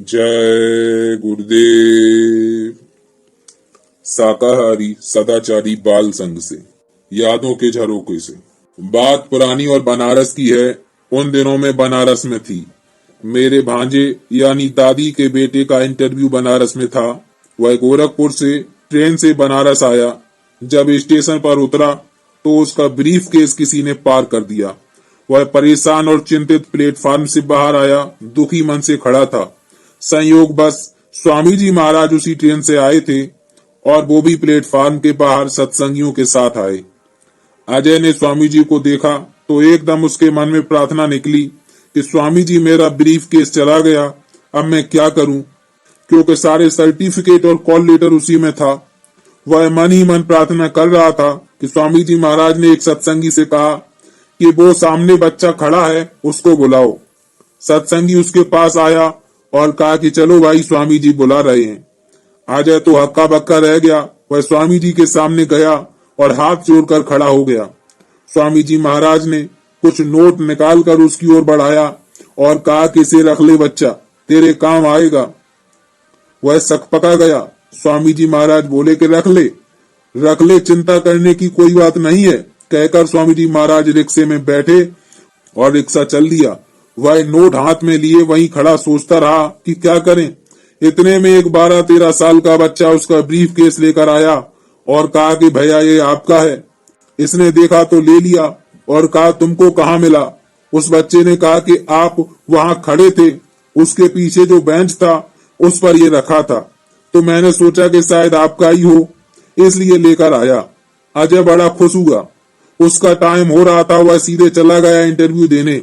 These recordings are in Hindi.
जय गुरुदेव। शाकाहारी सदाचारी बाल संघ से यादों के झरोखे से। बात पुरानी और बनारस की है। उन दिनों में बनारस में थी। मेरे भांजे यानी दादी के बेटे का इंटरव्यू बनारस में था। वह गोरखपुर से ट्रेन से बनारस आया। जब स्टेशन पर उतरा तो उसका ब्रीफ केस किसी ने पार कर दिया। वह परेशान और चिंतित प्लेटफार्म से बाहर आया, दुखी मन से खड़ा था। संयोग बस स्वामी जी महाराज उसी ट्रेन से आए थे और वो भी प्लेटफार्म के बाहर सत्संगियों के साथ आए। अजय ने स्वामी जी को देखा तो एकदम उसके मन में प्रार्थना निकली कि स्वामी जी, मेरा ब्रीफ केस चला गया, अब मैं क्या करूं? क्योंकि सारे सर्टिफिकेट और कॉल लेटर उसी में था। वह मन ही मन प्रार्थना कर रहा था कि स्वामी जी महाराज ने एक सत्संगी से कहा कि वो सामने बच्चा खड़ा है, उसको बुलाओ। सत्संगी उसके पास आया और कहा कि चलो भाई, स्वामी जी बुला रहे हैं। अजय तो हक्का बक्का रह गया। वह स्वामी जी के सामने गया और हाथ जोड़कर खड़ा हो गया। स्वामी जी महाराज ने कुछ नोट निकालकर उसकी ओर बढ़ाया और कहा कि इसे रख ले बच्चा, तेरे काम आएगा। वह सकपका गया। स्वामी जी महाराज बोले कि रख ले, चिंता करने की कोई बात नहीं है, कहकर स्वामी जी महाराज रिक्शे में बैठे और रिक्शा चल दिया। वह नोट हाथ में लिए वहीं खड़ा सोचता रहा कि क्या करें। इतने में एक 12-13 साल का बच्चा उसका ब्रीफ केस लेकर आया और कहा कि भैया ये आपका है। इसने देखा तो ले लिया और कहा तुमको कहाँ मिला? उस बच्चे ने कहा कि आप वहां खड़े थे, उसके पीछे जो बेंच था उस पर ये रखा था, तो मैंने सोचा कि शायद आपका ही हो, इसलिए लेकर आया। अजय बड़ा खुश हुआ। उसका टाइम हो रहा था, वह सीधे चला गया इंटरव्यू देने।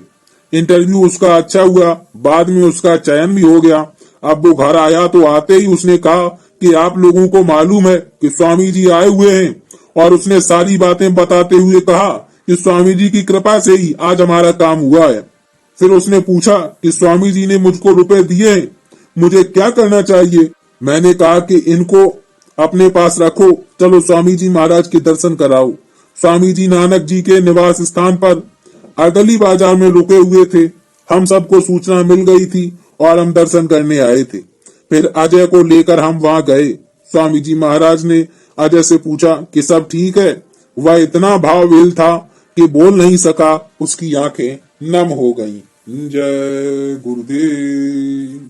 इंटरव्यू उसका अच्छा हुआ, बाद में उसका चयन भी हो गया। अब वो घर आया तो आते ही उसने कहा कि आप लोगों को मालूम है कि स्वामी जी आए हुए हैं, और उसने सारी बातें बताते हुए कहा कि स्वामी जी की कृपा से ही आज हमारा काम हुआ है। फिर उसने पूछा कि स्वामी जी ने मुझको रुपए दिए हैं, मुझे क्या करना चाहिए? मैंने कहा कि इनको अपने पास रखो, चलो स्वामी जी महाराज के दर्शन कराओ। स्वामी जी नानक जी के निवास स्थान पर अगली बाजार में रुके हुए थे। हम सबको सूचना मिल गई थी और हम दर्शन करने आए थे। फिर अजय को लेकर हम वहां गए। स्वामी जी महाराज ने अजय से पूछा कि सब ठीक है। वह इतना भावविह्वल था कि बोल नहीं सका, उसकी आंखें नम हो गईं। जय गुरुदेव।